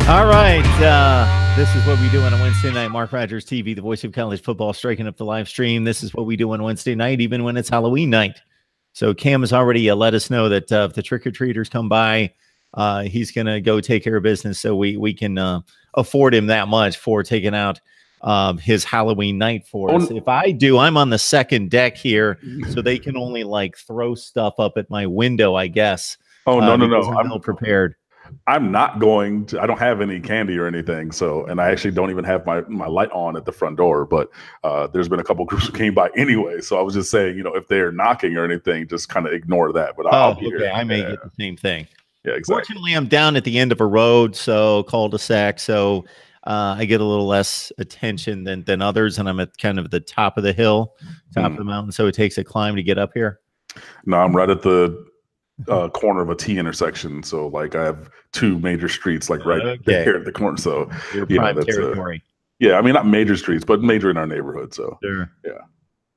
All right. This is what we do on a Wednesday night. Mark Rogers TV, the voice of college football, striking up the live stream. This is what we do on Wednesday night, even when it's Halloween night. So Cam has already let us know that if the trick-or-treaters come by, he's going to go take care of business. So we can afford him that much for taking out his Halloween night for us. If I do, I'm on the second deck here, so they can only like throw stuff up at my window, I guess. No. I'm ill prepared. I'm not going to, I don't have any candy or anything. So, and I actually don't even have my light on at the front door, but there's been a couple groups who came by anyway. So I was just saying, if they're knocking or anything, just kind of ignore that. But I'll be here. I may get the same thing. Yeah, exactly. Fortunately, I'm down at the end of a road, so cul-de-sac. So I get a little less attention than others. And I'm at kind of the top of the hill, top of the mountain. So it takes a climb to get up here. No, I'm right at the corner of a T intersection, so like I have two major streets like right there at the corner. So your prime territory. I mean, not major streets, but major in our neighborhood. So sure. Yeah.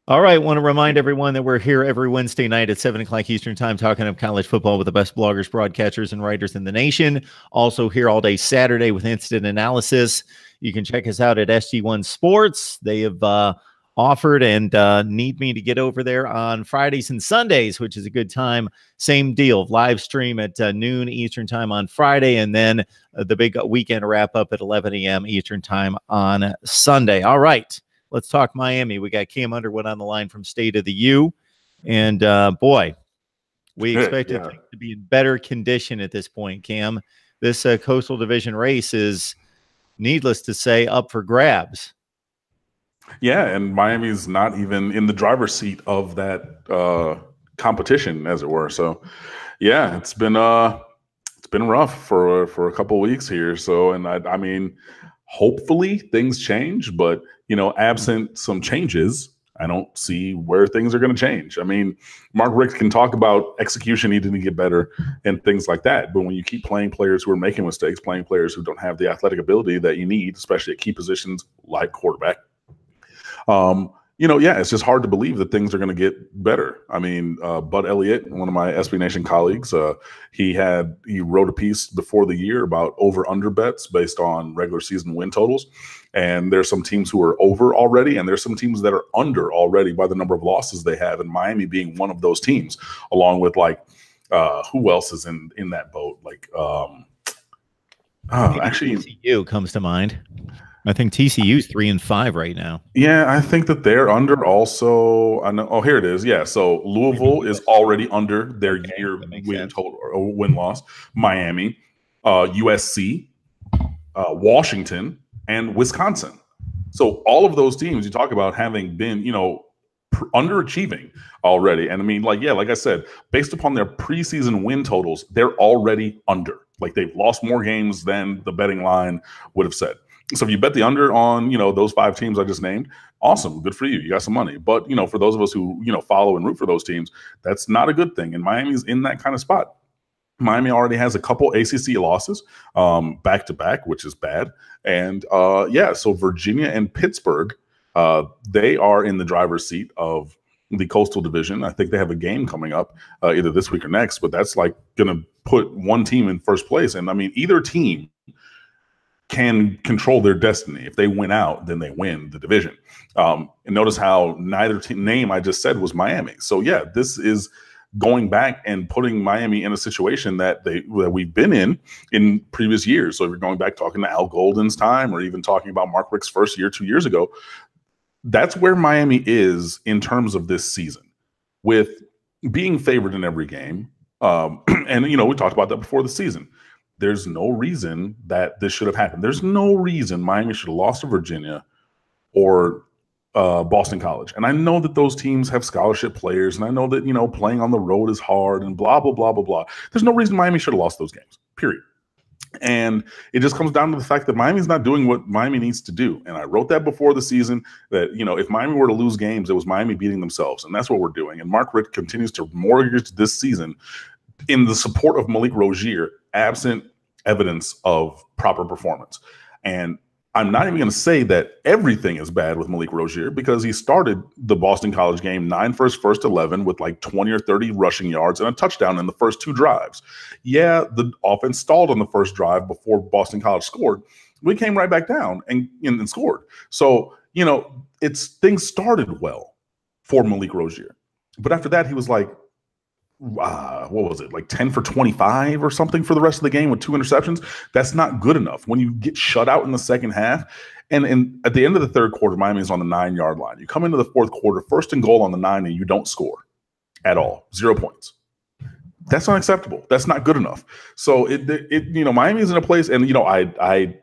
All right. Want to remind everyone that we're here every Wednesday night at 7 o'clock Eastern time talking about college football with the best bloggers, broadcasters, and writers in the nation. Also here all day Saturday with instant analysis. You can check us out at SG1 Sports. They have offered and need me to get over there on Fridays and Sundays, which is a good time. Same deal, live stream at noon Eastern time on Friday, and then the big weekend wrap up at 11 a.m. Eastern time on Sunday. All right, let's talk Miami. We got Cam Underwood on the line from State of the U, and boy, we expected things to be in better condition at this point, Cam. This Coastal Division race is, needless to say, up for grabs. Yeah, and Miami's not even in the driver's seat of that competition, as it were. So, yeah, it's been rough for a couple of weeks here. So, and I mean, hopefully things change, but absent some changes, I don't see where things are going to change. I mean, Mark Richt can talk about execution needing to get better and things like that, but when you keep playing players who are making mistakes, playing players who don't have the athletic ability that you need, especially at key positions like quarterback. It's just hard to believe that things are going to get better. I mean, Bud Elliott, one of my SB Nation colleagues, he wrote a piece before the year about over-under bets based on regular season win totals. And there's some teams who are over already, and there's some teams that are under already by the number of losses they have, and Miami being one of those teams, along with who else is in that boat? Actually, TCU comes to mind. I think TCU's 3-5 right now. Yeah, I think that they're under also. I know. Oh, here it is. Yeah, so Louisville is already under their year win total or win loss. Miami, USC, Washington, and Wisconsin. So all of those teams you talk about having been, underachieving already. And I mean, like I said, based upon their preseason win totals, they're already under. Like they've lost more games than the betting line would have said. So if you bet the under on, those 5 teams I just named, awesome, good for you. You got some money. But, for those of us who, follow and root for those teams, that's not a good thing. And Miami's in that kind of spot. Miami already has a couple ACC losses back to back, which is bad. And so Virginia and Pittsburgh, they are in the driver's seat of the Coastal Division. I think they have a game coming up either this week or next, but that's like going to put one team in first place. And I mean, either team can control their destiny. If they win out, then they win the division. And notice how neither name I just said was Miami. So yeah, this is going back and putting Miami in a situation that we've been in previous years. So if you're going back talking to Al Golden's time, or even talking about Mark Richt's first year 2 years ago, that's where Miami is in terms of this season, with being favored in every game. And we talked about that before the season. There's no reason that this should have happened. There's no reason Miami should have lost to Virginia or Boston College. And I know that those teams have scholarship players, and I know that, playing on the road is hard and blah, blah, blah, blah, blah. There's no reason Miami should have lost those games, period. And it just comes down to the fact that Miami's not doing what Miami needs to do. And I wrote that before the season, that, if Miami were to lose games, it was Miami beating themselves. And that's what we're doing. And Mark Richt continues to mortgage this season in the support of Malik Rosier, absent evidence of proper performance. And I'm not even going to say that everything is bad with Malik Rosier, because he started the Boston College game 9 for his first 11 with like 20 or 30 rushing yards and a touchdown in the first 2 drives. Yeah, the offense stalled on the first drive before Boston College scored. We came right back down and scored. So, things started well for Malik Rosier. But after that, he was like, what was it, like 10 for 25 or something for the rest of the game with 2 interceptions? That's not good enough. When you get shut out in the second half, and at the end of the third quarter, Miami is on the 9-yard line. You come into the fourth quarter, 1st and goal on the 9, and you don't score at all. 0 points. That's unacceptable. That's not good enough. So Miami is in a place, and I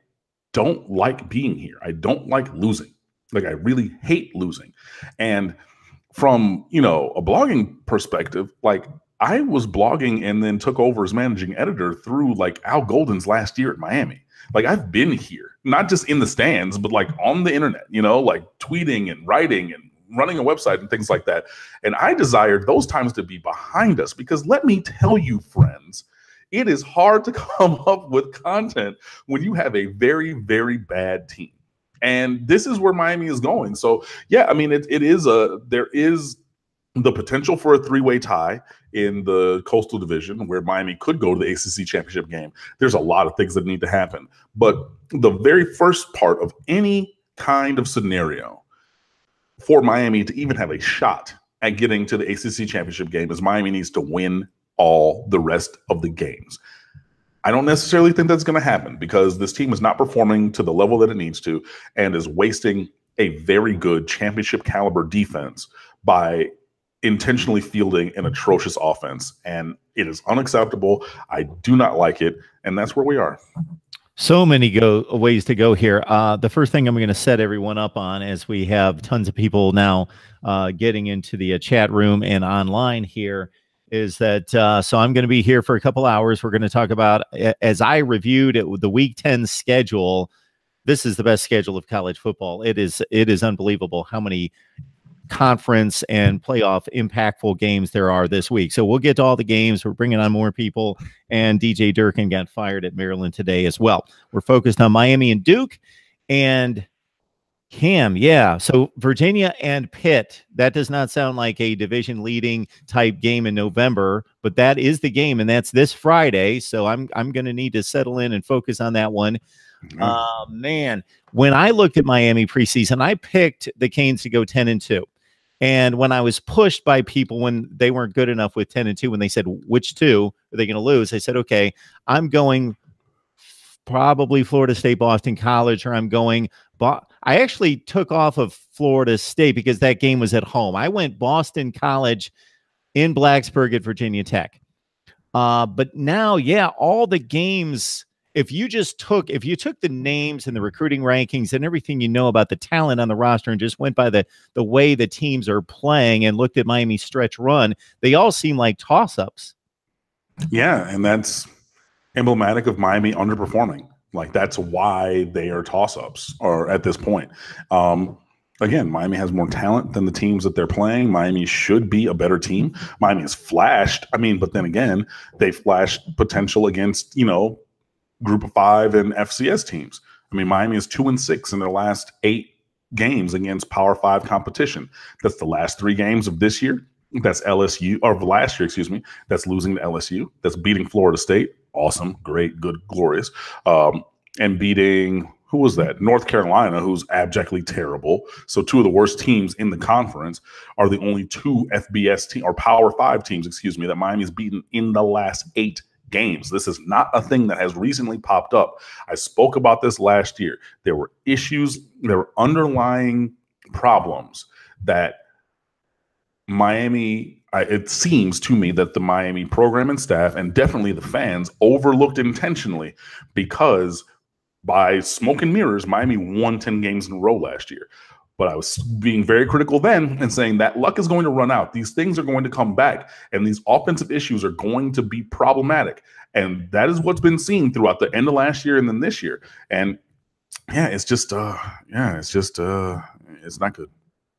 don't like being here. I don't like losing. Like, I really hate losing. And from a blogging perspective, like, I was blogging and then took over as managing editor through like Al Golden's last year at Miami. Like, I've been here, not just in the stands, but like on the internet, like tweeting and writing and running a website and things like that. And I desired those times to be behind us, because let me tell you, friends, it is hard to come up with content when you have a very, very bad team. And this is where Miami is going. So, yeah, I mean, there is the potential for a 3-way tie in the Coastal Division, where Miami could go to the ACC championship game. There's a lot of things that need to happen. But the very first part of any kind of scenario for Miami to even have a shot at getting to the ACC championship game is Miami needs to win all the rest of the games. I don't necessarily think that's going to happen, because this team is not performing to the level that it needs to and is wasting a very good championship caliber defense by intentionally fielding an atrocious offense. And it is unacceptable. I do not like it. And that's where we are. So many ways to go here. The first thing I'm going to set everyone up on, as we have tons of people now getting into the chat room and online here, is that so I'm going to be here for a couple hours. We're going to talk about, as I reviewed it, the Week 10 schedule. This is the best schedule of college football. It is unbelievable how many conference and playoff impactful games there are this week. So we'll get to all the games. We're bringing on more people, and DJ Durkin got fired at Maryland today as well. We're focused on Miami and Duke and Cam. Yeah. So Virginia and Pitt, that does not sound like a division leading type game in November, but that is the game, and that's this Friday. So I'm going to need to settle in and focus on that one. Man, when I looked at Miami preseason, I picked the Canes to go 10-2. And when I was pushed by people when they weren't good enough with 10-2, when they said, which 2 are they going to lose? I said, okay, I'm going probably Florida State, Boston College, or I'm going. I actually took off of Florida State because that game was at home. I went Boston College in Blacksburg at Virginia Tech. But now, yeah, all the games, if you took the names and the recruiting rankings and everything about the talent on the roster and just went by the way the teams are playing and looked at Miami's stretch run, they all seem like toss-ups. Yeah, and that's emblematic of Miami underperforming. Like, that's why they are toss-ups, or at this point. Again, Miami has more talent than the teams that they're playing. Miami should be a better team. Miami has flashed. But then again, they flashed potential against, Group of 5 and FCS teams. Miami is 2-6 in their last 8 games against Power 5 competition. That's the last 3 games of this year. That's LSU, or last year, excuse me. That's losing to LSU. That's beating Florida State. Awesome, great, good, glorious. And beating, who was that? North Carolina, who's abjectly terrible. So 2 of the worst teams in the conference are the only 2 FBS team or Power 5 teams, excuse me, that Miami's beaten in the last 8 games. This is not a thing that has recently popped up. I spoke about this last year. There were issues, there were underlying problems that Miami, it seems to me that the Miami program and staff, and definitely the fans, overlooked intentionally, because by smoke and mirrors, Miami won 10 games in a row last year. But I was being very critical then and saying that luck is going to run out. These things are going to come back, and these offensive issues are going to be problematic. And that is what's been seen throughout the end of last year and then this year. And yeah, it's not good.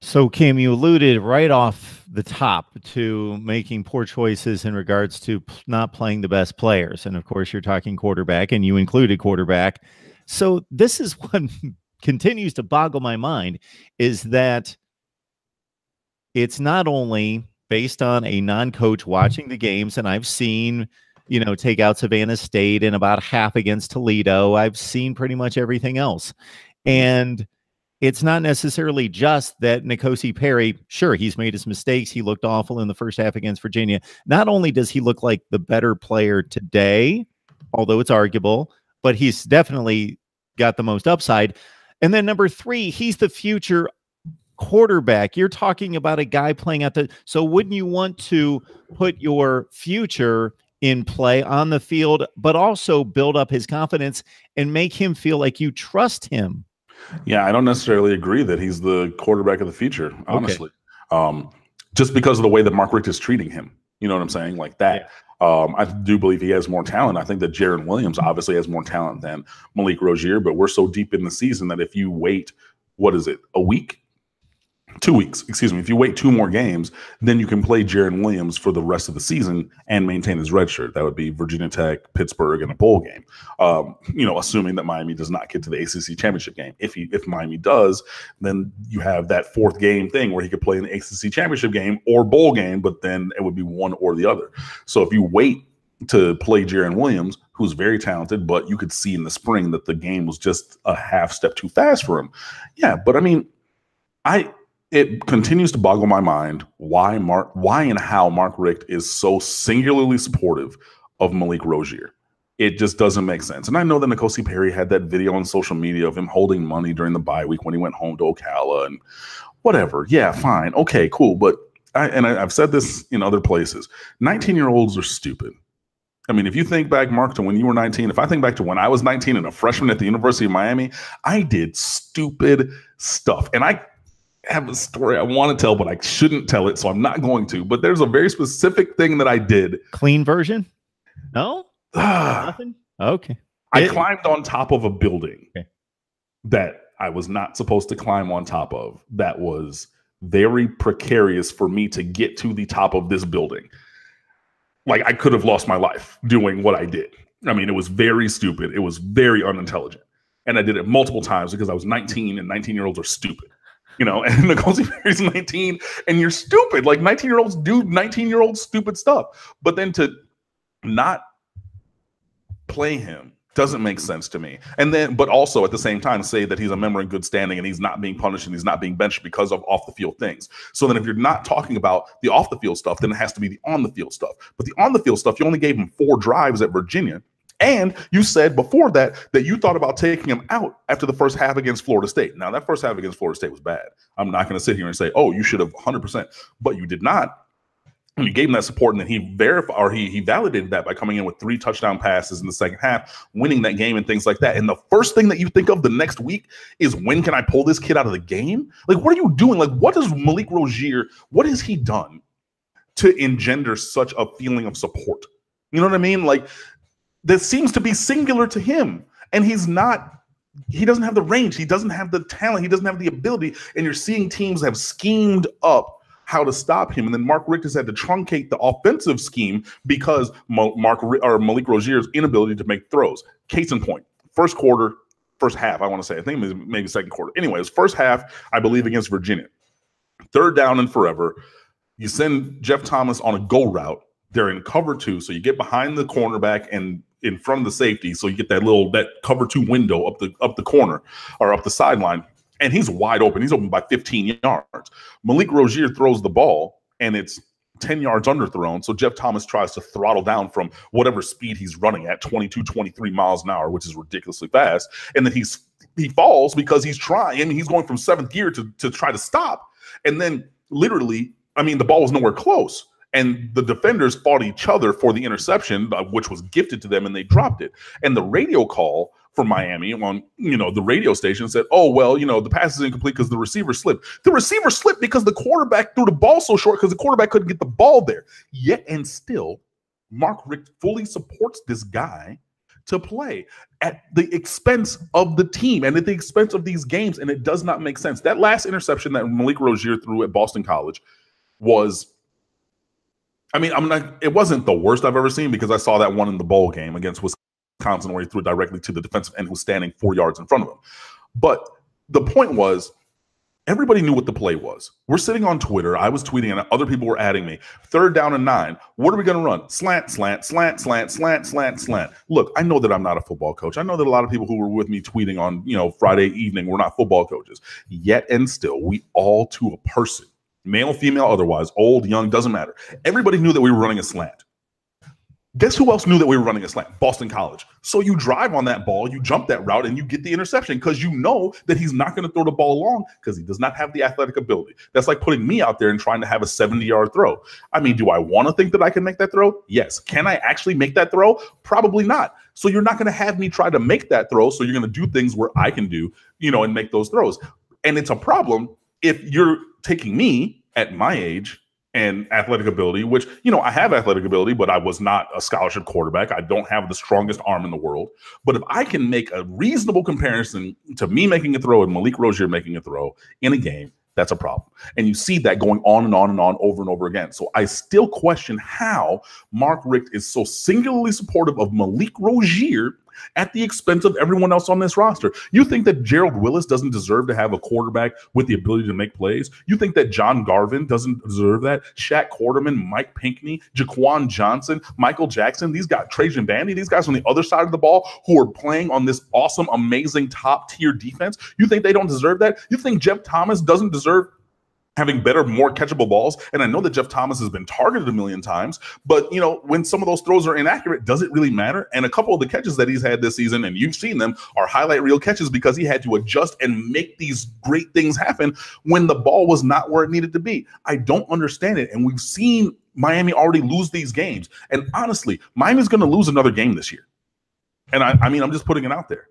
So, Kim, you alluded right off the top to making poor choices in regards to not playing the best players. And, of course, you're talking quarterback, and you included quarterback. So this is what continues to boggle my mind, is that it's not only based on a non-coach watching the games, and I've seen, take out Savannah State in about half against Toledo. I've seen pretty much everything else. And it's not necessarily just that N'Kosi Perry, sure, he's made his mistakes. He looked awful in the first half against Virginia. Not only does he look like the better player today, although it's arguable, but he's definitely got the most upside. And then number 3, he's the future quarterback. You're talking about a guy playing at so wouldn't you want to put your future in play on the field, but also build up his confidence and make him feel like you trust him? Yeah, I don't necessarily agree that he's the quarterback of the future, honestly. Okay. Just because of the way that Mark Richt is treating him. You know what I'm saying? Like that. Yeah. I do believe he has more talent. I think that Jaron Williams obviously has more talent than Malik Rosier, but we're so deep in the season that if you wait, a week? 2 weeks, excuse me. If you wait 2 more games, then you can play Jaron Williams for the rest of the season and maintain his red shirt. That would be Virginia Tech, Pittsburgh, and a bowl game. Assuming that Miami does not get to the ACC championship game. If Miami does, then you have that 4th game thing where he could play in the ACC championship game or bowl game, but then it would be one or the other. So if you wait to play Jaron Williams, who's very talented, but you could see in the spring that the game was just a half step too fast for him. Yeah, but I mean, it continues to boggle my mind why and how Mark Richt is so singularly supportive of Malik Rosier. It just doesn't make sense. And I know that N'Kosi Perry had that video on social media of him holding money during the bye week when he went home to Ocala and whatever. Yeah, fine. Okay, cool. But I've said this in other places. 19-year-olds are stupid. I mean, if you think back, Mark, to when you were 19, if I think back to when I was 19 and a freshman at the University of Miami, I did stupid stuff. And I have a story I want to tell, but I shouldn't tell it, so I'm not going to. But there's a very specific thing that I did. Clean version? No? Nothing? Okay. I climbed on top of a building that I was not supposed to climb on top of. That was very precarious for me to get to the top of this building. Like, I could have lost my life doing what I did. I mean, it was very stupid. It was very unintelligent. And I did it multiple times because I was 19 and 19-year-olds are stupid. And N'Kosi Perry's 19 and you're stupid. Like 19-year-olds do 19-year-old stupid stuff. But then to not play him doesn't make sense to me. And then, but also at the same time, say that he's a member in good standing and he's not being punished and he's not being benched because of off the field things. So then if you're not talking about the off the field stuff, then it has to be the on the field stuff. But the on the field stuff, you only gave him 4 drives at Virginia. And you said before that you thought about taking him out after the first half against Florida State. Now, that first half against Florida State was bad. I'm not going to sit here and say, oh, you should have 100%. But you did not. And you gave him that support, and then he validated that by coming in with 3 touchdown passes in the second half, winning that game and things like that. And the first thing that you think of the next week is, when can I pull this kid out of the game? Like, what are you doing? Like, what does Malik Rosier, what has he done to engender such a feeling of support? You know what I mean? Like, that seems to be singular to him. And he doesn't have the range. He doesn't have the talent. He doesn't have the ability. And you're seeing teams have schemed up how to stop him. And then Mark Richt has had to truncate the offensive scheme because Malik Rosier's inability to make throws. Case in point, first half, I want to say. I think it was maybe second quarter. Anyways, first half, I believe, against Virginia. 3rd down and forever. You send Jeff Thomas on a go route. They're in cover 2, so you get behind the cornerback and in front of the safety, so you get that cover 2 window up the corner or up the sideline, and he's wide open. He's open by 15 yards. Malik Rosier throws the ball, and it's 10 yards underthrown, so Jeff Thomas tries to throttle down from whatever speed he's running at, 22, 23 miles an hour, which is ridiculously fast, and then he falls because he's trying. He's going from 7th gear to try to stop, and then literally, I mean, the ball was nowhere close. And the defenders fought each other for the interception, which was gifted to them, and they dropped it. And the radio call for Miami on, the radio station said, oh, well, the pass is incomplete because the receiver slipped. The receiver slipped because the quarterback threw the ball so short because the quarterback couldn't get the ball there. Yet and still, Mark Richt fully supports this guy to play at the expense of the team and at the expense of these games, and it does not make sense. That last interception that Malik Rosier threw at Boston College was, I mean, it wasn't the worst I've ever seen because I saw that one in the bowl game against Wisconsin. Wisconsin, where he threw it directly to the defensive end who was standing 4 yards in front of him. But the point was, everybody knew what the play was. We're sitting on Twitter. I was tweeting and other people were adding me. 3rd down and 9. What are we going to run? Slant, slant, slant, slant, slant, slant, slant. Look, I know that I'm not a football coach. I know that a lot of people who were with me tweeting on, Friday evening were not football coaches. Yet and still, we all to a person, male, female, otherwise, old, young, doesn't matter. Everybody knew that we were running a slant. Guess who else knew that we were running a slant? Boston College. So you drive on that ball, you jump that route, and you get the interception because you know that he's not going to throw the ball long because he does not have the athletic ability. That's like putting me out there and trying to have a 70-yard throw. I mean, do I want to think that I can make that throw? Yes. Can I actually make that throw? Probably not. So you're not going to have me try to make that throw. So you're going to do things where I can do, and make those throws. And it's a problem if you're taking me at my age and athletic ability, which, I have athletic ability, but I was not a scholarship quarterback. I don't have the strongest arm in the world. But if I can make a reasonable comparison to me making a throw and Malik Rosier making a throw in a game, that's a problem. And you see that going on and on and on over and over again. So I still question how Mark Richt is so singularly supportive of Malik Rosier at the expense of everyone else on this roster. You think that Gerald Willis doesn't deserve to have a quarterback with the ability to make plays? You think that John Garvin doesn't deserve that? Shaq Quarterman, Mike Pinckney, Jaquan Johnson, Michael Jackson, these guys, Trajan Bandy, these guys on the other side of the ball who are playing on this awesome, amazing top-tier defense, you think they don't deserve that? You think Jeff Thomas doesn't deserve having better, more catchable balls? And I know that Jeff Thomas has been targeted a million times, but, when some of those throws are inaccurate, does it really matter? And a couple of the catches that he's had this season, and you've seen them, are highlight reel catches because he had to adjust and make these great things happen when the ball was not where it needed to be. I don't understand it. And we've seen Miami already lose these games. And honestly, Miami's going to lose another game this year. And I mean, I'm just putting it out there.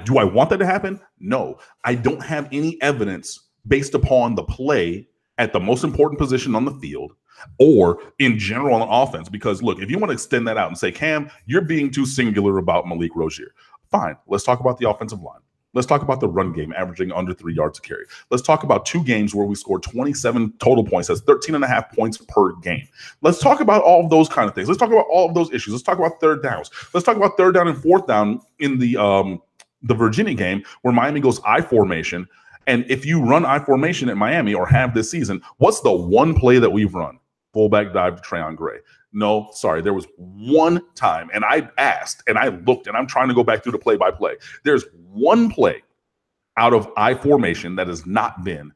Do I want that to happen? No. I don't have any evidence based upon the play at the most important position on the field or in general on offense. Because, look, if you want to extend that out and say, Cam, you're being too singular about Malik Rosier, fine. Let's talk about the offensive line. Let's talk about the run game averaging under 3 yards a carry. Let's talk about 2 games where we scored 27 total points. That's 13.5 points per game. Let's talk about all of those kind of things. Let's talk about all of those issues. Let's talk about third downs. Let's talk about 3rd down and 4th down in the Virginia game where Miami goes I formation. And if you run I formation at Miami or have this season, what's the one play that we've run? Fullback dive to Trayon Gray. No, sorry. There was one time, and I asked, and I looked, and I'm trying to go back through the play-by-play. There's one play out of I formation that has not been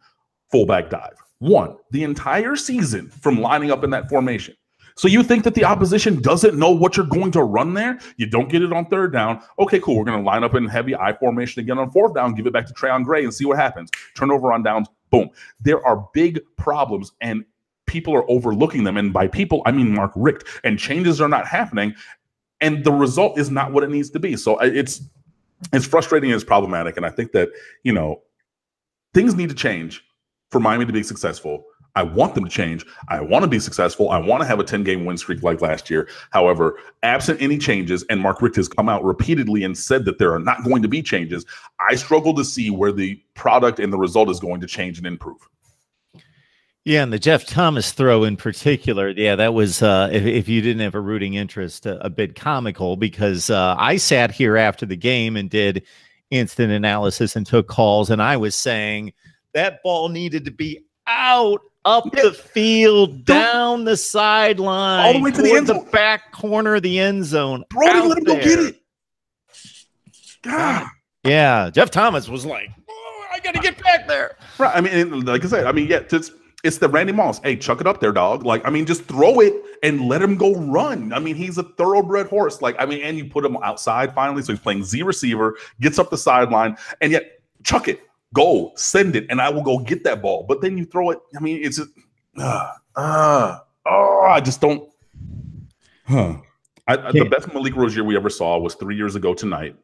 fullback dive. One, the entire season from lining up in that formation. So you think that the opposition doesn't know what you're going to run there? You don't get it on 3rd down. Okay, cool. We're going to line up in heavy I formation again on 4th down, give it back to Trayon Gray and see what happens. Turnover on downs, boom. There are big problems, and people are overlooking them. And by people, I mean Mark Richt. And changes are not happening, and the result is not what it needs to be. So it's frustrating and it's problematic. And I think that, things need to change for Miami to be successful. I want them to change. I want to be successful. I want to have a 10-game win streak like last year. However, absent any changes, and Mark Richt has come out repeatedly and said that there are not going to be changes, I struggle to see where the product and the result is going to change and improve. Yeah, and the Jeff Thomas throw in particular, yeah, that was, if you didn't have a rooting interest, a bit comical because I sat here after the game and did instant analysis and took calls, and I was saying that ball needed to be out, up the field, down the sideline, all the way to the end zone, the back corner of the end zone. Brody, let him go get it. God. Yeah, Jeff Thomas was like, oh, I got to get back there. Right. I mean, like I said, yeah, it's the Randy Moss. Hey, chuck it up there, dog. Just throw it and let him go run. He's a thoroughbred horse. And you put him outside finally, so he's playing Z receiver, gets up the sideline, and yet chuck it. Go, send it, and I will go get that ball. But then you throw it. It's just, I just don't. The best Malik Rosier we ever saw was 3 years ago tonight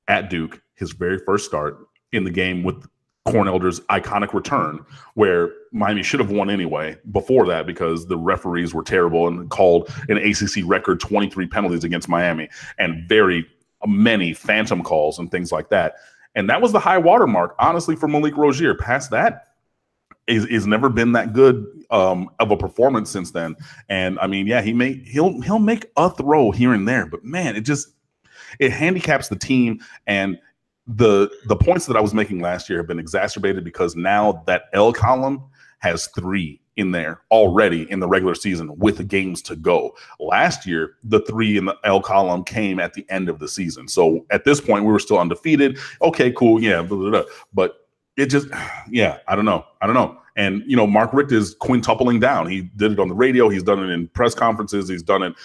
at Duke, his very first start in the game with Cornelder's iconic return, where Miami should have won anyway before that because the referees were terrible and called an ACC record 23 penalties against Miami and very many phantom calls and things like that. And that was the high water mark, honestly, for Malik Rosier. Past that, is never been that good of a performance since then. And he'll make a throw here and there, but man, It handicaps the team, and the points that I was making last year have been exacerbated because now that L column has 3 in there already in the regular season with games to go. Last year, the 3 in the L column came at the end of the season. So at this point, we were still undefeated. Okay, cool. Yeah. Blah, blah, blah. But it just, yeah, I don't know. And, Mark Richt is quintupling down. He did it on the radio. He's done it in press conferences. He's done it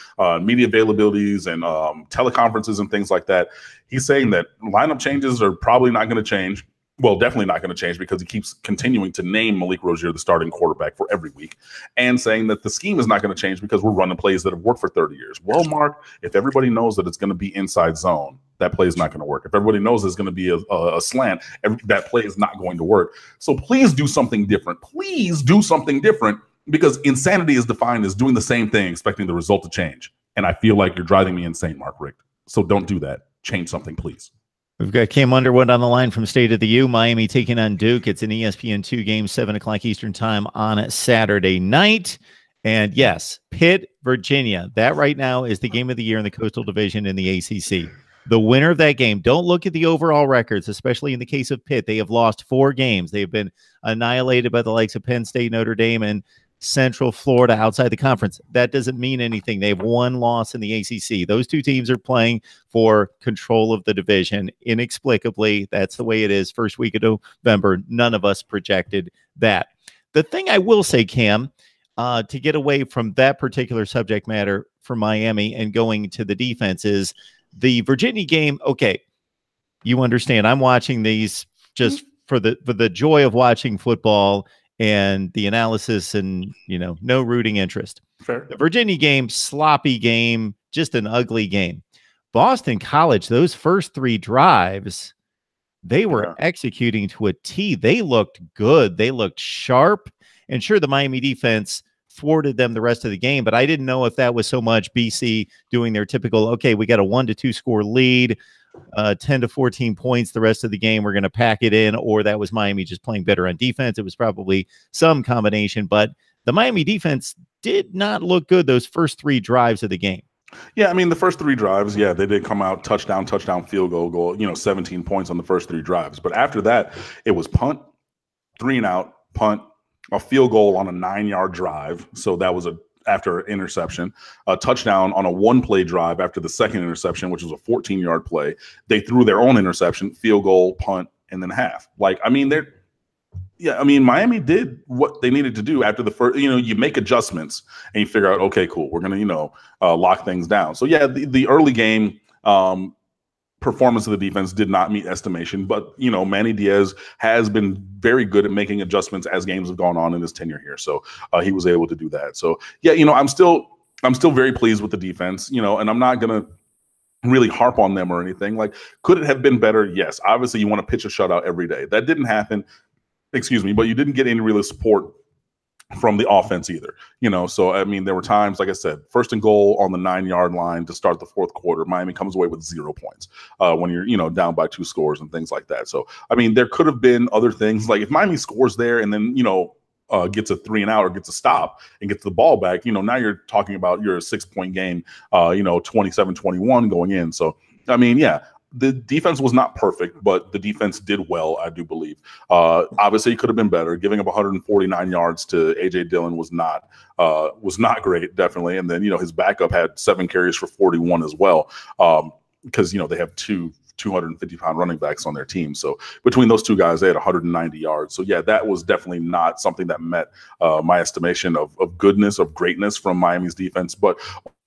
media availabilities and teleconferences and things like that. He's saying that lineup changes are probably not going to change. Well, definitely not going to change because he keeps continuing to name Malik Rosier the starting quarterback for every week and saying that the scheme is not going to change because we're running plays that have worked for 30 years. Well, Mark, if everybody knows that it's going to be inside zone, that play is not going to work. If everybody knows it's going to be a slant, that play is not going to work. So please do something different. Please do something different, because insanity is defined as doing the same thing, expecting the result to change. And I feel like you're driving me insane, Mark Richt. So don't do that. Change something, please. We've got Cam Underwood on the line from State of the U. Miami taking on Duke. It's an ESPN2 game, 7 o'clock Eastern time on Saturday night. And yes, Pitt, Virginia. That right now is the game of the year in the Coastal Division in the ACC. The winner of that game, don't look at the overall records, especially in the case of Pitt. They have lost 4 games. They've been annihilated by the likes of Penn State, Notre Dame, and Central Florida outside the conference. That doesn't mean anything. They have 1 loss in the ACC. Those 2 teams are playing for control of the division. Inexplicably, that's the way it is. First week of November, none of us projected that. The thing I will say, Cam, to get away from that particular subject matter for Miami and going to the defense is the Virginia game. Okay, you understand. I'm watching these just for the joy of watching football and the analysis and, no rooting interest. Fair. The Virginia game, sloppy game, just an ugly game. Boston College, those first 3 drives, they were executing to a T. They looked good. They looked sharp. And sure, the Miami defense thwarted them the rest of the game, but I didn't know if that was so much BC doing their typical, okay, we got a 1-2 score lead, 10 to 14 points the rest of the game, we're going to pack it in, or that was Miami just playing better on defense. It was probably some combination, but the Miami defense did not look good those first 3 drives of the game. Yeah, I mean, the first 3 drives, they did come out touchdown, field goal, 17 points on the first 3 drives. But after that, it was punt, 3 and out, punt, a field goal on a 9-yard drive. So that was after interception, a touchdown on a 1-play drive after the second interception, which was a 14-yard play. They threw their own interception, field goal, punt, and then half. Miami did what they needed to do after the first, you make adjustments and you figure out, okay, cool, we're going to, lock things down. So yeah, the early game, performance of the defense did not meet estimation, but Manny Diaz has been very good at making adjustments as games have gone on in his tenure here. So he was able to do that. So yeah, I'm still very pleased with the defense, and I'm not gonna really harp on them or anything. Like, could it have been better? Yes. Obviously, you want to pitch a shutout every day. That didn't happen. Excuse me, but you didn't get any real support from the offense either, so I mean, there were times, like I said, 1st and goal on the 9-yard line to start the 4th quarter, Miami comes away with 0 points when you're down by 2 scores and things like that. So I mean, there could have been other things, like if Miami scores there and then gets a 3 and out or gets a stop and gets the ball back, now you're talking about your 6-point game, 27-21 going in. So I mean, yeah, the defense was not perfect, but the defense did well, I do believe. Obviously, it could have been better. Giving up 149 yards to A.J. Dillon was not great, definitely. And then, his backup had 7 carries for 41 as well, because, they have 2 250-pound running backs on their team. So between those 2 guys, they had 190 yards. So, yeah, that was definitely not something that met my estimation of goodness, of greatness from Miami's defense. But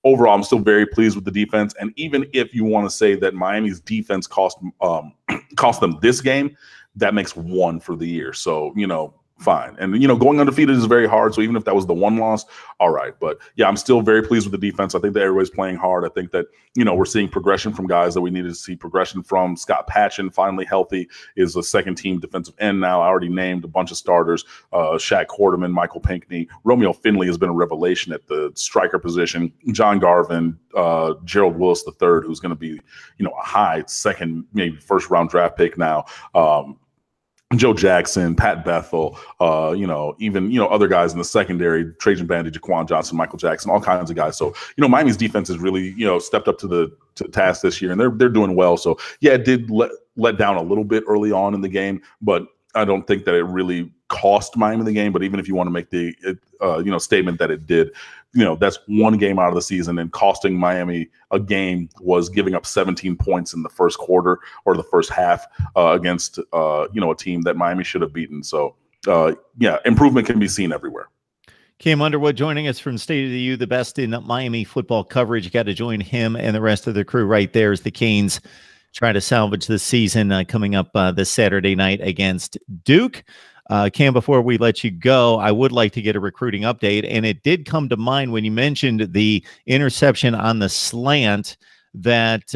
overall, I'm still very pleased with the defense. And even if you want to say that Miami's defense cost them this game, that makes 1 for the year. So, fine. And, going undefeated is very hard. So even if that was the 1 loss, all right. But yeah, I'm still very pleased with the defense. I think that everybody's playing hard. I think that, we're seeing progression from guys that we needed to see progression from. Scott Patchen, finally healthy, is a 2nd-team defensive end now. I already named a bunch of starters, Shaq Quarterman, Michael Pinckney. Romeo Finley has been a revelation at the striker position. John Garvin, Gerald Willis III, who's going to be, a high 2nd, maybe 1st-round draft pick now. Joe Jackson, Pat Bethel, even, other guys in the secondary, Trajan Bandy, Jaquan Johnson, Michael Jackson, all kinds of guys. So, Miami's defense has really, stepped up to the to task this year, and they're doing well. So yeah, it did let down a little bit early on in the game, but I don't think that it really cost Miami the game. But even if you want to make the statement that it did, that's one game out of the season, and costing Miami a game was giving up 17 points in the first quarter or the first half against a team that Miami should have beaten. So improvement can be seen everywhere. Cam Underwood joining us from State of the U, the best in Miami football coverage. You got to join him and the rest of the crew right there as the Canes try to salvage the season coming up this Saturday night against Duke. Cam, before we let you go, I would like to get a recruiting update. And it did come to mind when you mentioned the interception on the slant that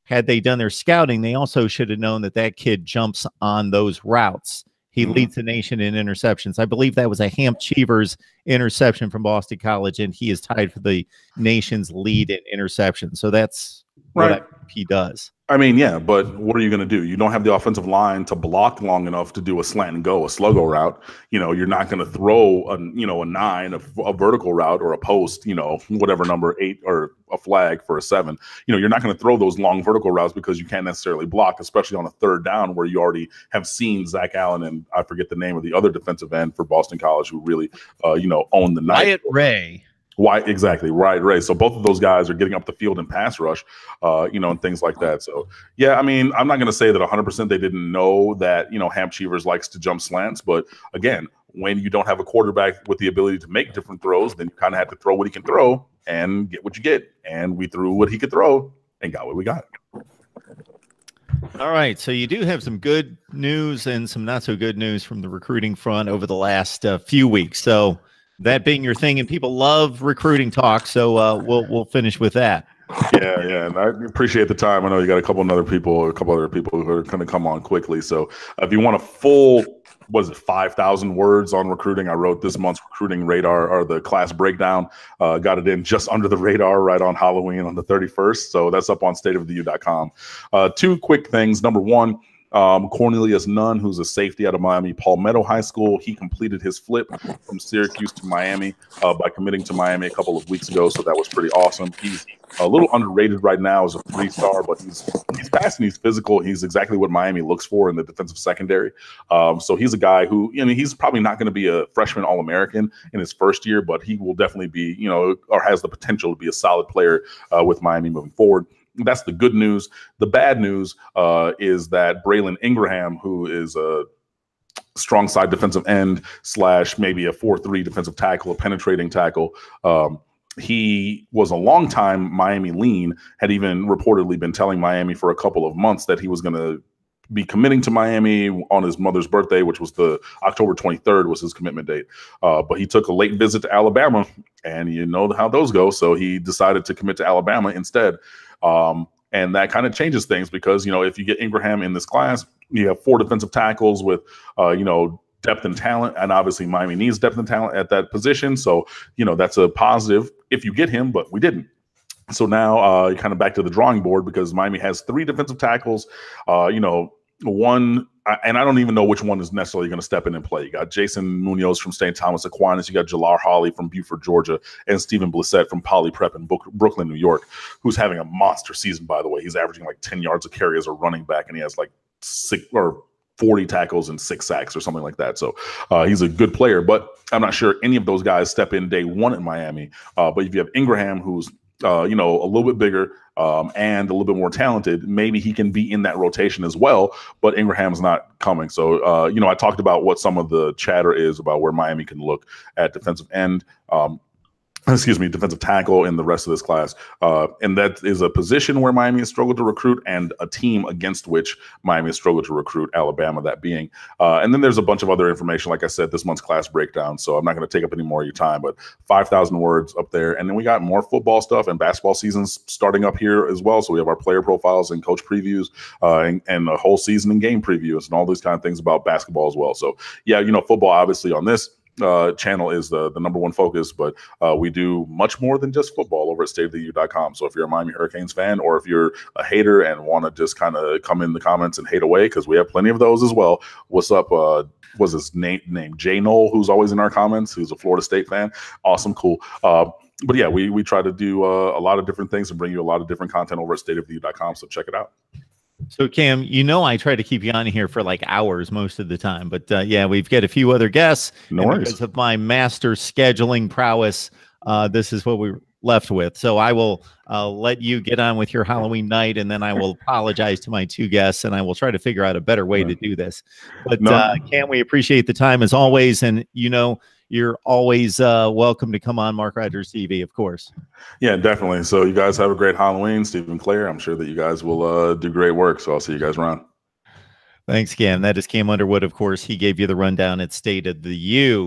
had they done their scouting, they also should have known that kid jumps on those routes. He leads the nation in interceptions. I believe that was a Hamp Cheevers interception from Boston College, and he is tied for the nation's lead in interceptions. So that's what he does. I mean, yeah, but what are you going to do? You don't have the offensive line to block long enough to do a slant and go, a sluggo route. You're not going to throw a 9, a vertical route, or a post, whatever number 8, or a flag for a 7. You're not going to throw those long vertical routes because you can't necessarily block, especially on a third down where you already have seen Zach Allen and I forget the name of the other defensive end for Boston College who really, owned the night. Wyatt Ray. Exactly, right, Ray. So both of those guys are getting up the field in pass rush, and things like that. So, yeah, I mean, I'm not going to say that 100% they didn't know that, Hamp Cheevers likes to jump slants. But, again, when you don't have a quarterback with the ability to make different throws, then you kind of have to throw what he can throw and get what you get. And we threw what he could throw and got what we got. All right, so you do have some good news and some not so good news from the recruiting front over the last few weeks. So that being your thing, and people love recruiting talk, so we'll finish with that. Yeah, and I appreciate the time. I know you got a couple other people who are going to come on quickly. So if you want a full, 5,000 words on recruiting, I wrote this month's recruiting radar, or the class breakdown. Got it in just under the radar right on Halloween on the 31st. So that's up on stateoftheu.com. 2 quick things. Number one, Cornelius Nunn, who's a safety out of Miami Palmetto High School. He completed his flip from Syracuse to Miami by committing to Miami a couple of weeks ago. So that was pretty awesome. He's a little underrated right now as a 3-star, but he's fast and he's physical. He's exactly what Miami looks for in the defensive secondary. So he's a guy who, he's probably not going to be a freshman All-American in his first year, but he will definitely be, or has the potential to be a solid player with Miami moving forward. That's the good news. The bad news is that Braylon Ingraham, who is a strong side defensive end / maybe a 4-3 defensive tackle, a penetrating tackle, he was a long time Miami lean, had even reportedly been telling Miami for a couple of months that he was going to be committing to Miami on his mother's birthday, which was the October 23rd was his commitment date. But he took a late visit to Alabama, and you know how those go. So he decided to commit to Alabama instead. And that kind of changes things because, if you get Ingraham in this class, you have 4 defensive tackles with, depth and talent. And obviously Miami needs depth and talent at that position. So, that's a positive if you get him, but we didn't. So now you're kind of back to the drawing board because Miami has 3 defensive tackles, one, and I don't even know which one is necessarily going to step in and play. You got Jason Munoz from St. Thomas Aquinas. You got Jalar Hawley from Buford, Georgia, and Stephen Blissett from Poly Prep in Brooklyn, New York, who's having a monster season, by the way. He's averaging like 10 yards a carry as a running back, and he has like 40 tackles and 6 sacks or something like that. So he's a good player, but I'm not sure any of those guys step in day one at Miami. But if you have Ingraham, who's a little bit bigger and a little bit more talented, maybe he can be in that rotation as well, but Ingram's not coming. So, I talked about what some of the chatter is about where Miami can look at defensive end, defensive tackle in the rest of this class. And that is a position where Miami has struggled to recruit and a team against which Miami has struggled to recruit, Alabama, that being. And then there's a bunch of other information, like I said, this month's class breakdown. So I'm not going to take up any more of your time, but 5,000 words up there. And then we got more football stuff and basketball seasons starting up here as well. So we have our player profiles and coach previews and a whole season and game previews and all these kind of things about basketball as well. So, yeah, football obviously on this channel is the number one focus, but we do much more than just football over at stateoftheu.com. So if you're a Miami Hurricanes fan or if you're a hater and want to just kind of come in the comments and hate away, because we have plenty of those as well. What's up? Was his name Jay Knoll, who's always in our comments, who's a Florida State fan. Awesome, cool. but yeah, we try to do a lot of different things and bring you a lot of different content over at stateoftheu.com. So check it out. So Cam, I try to keep you on here for like hours most of the time, but yeah, we've got a few other guests. No worries. Because of my master scheduling prowess, this is what we're left with. So I will let you get on with your Halloween night, and then I will apologize to my two guests, and I will try to figure out a better way to do this. But Cam, we appreciate the time as always, and you're always welcome to come on Mark Rogers TV, of course. Yeah, definitely. So you guys have a great Halloween, Stephen Claire. I'm sure that you guys will do great work. So I'll see you guys around. Thanks, Cam. That is Cam Underwood, of course. He gave you the rundown at State of the U.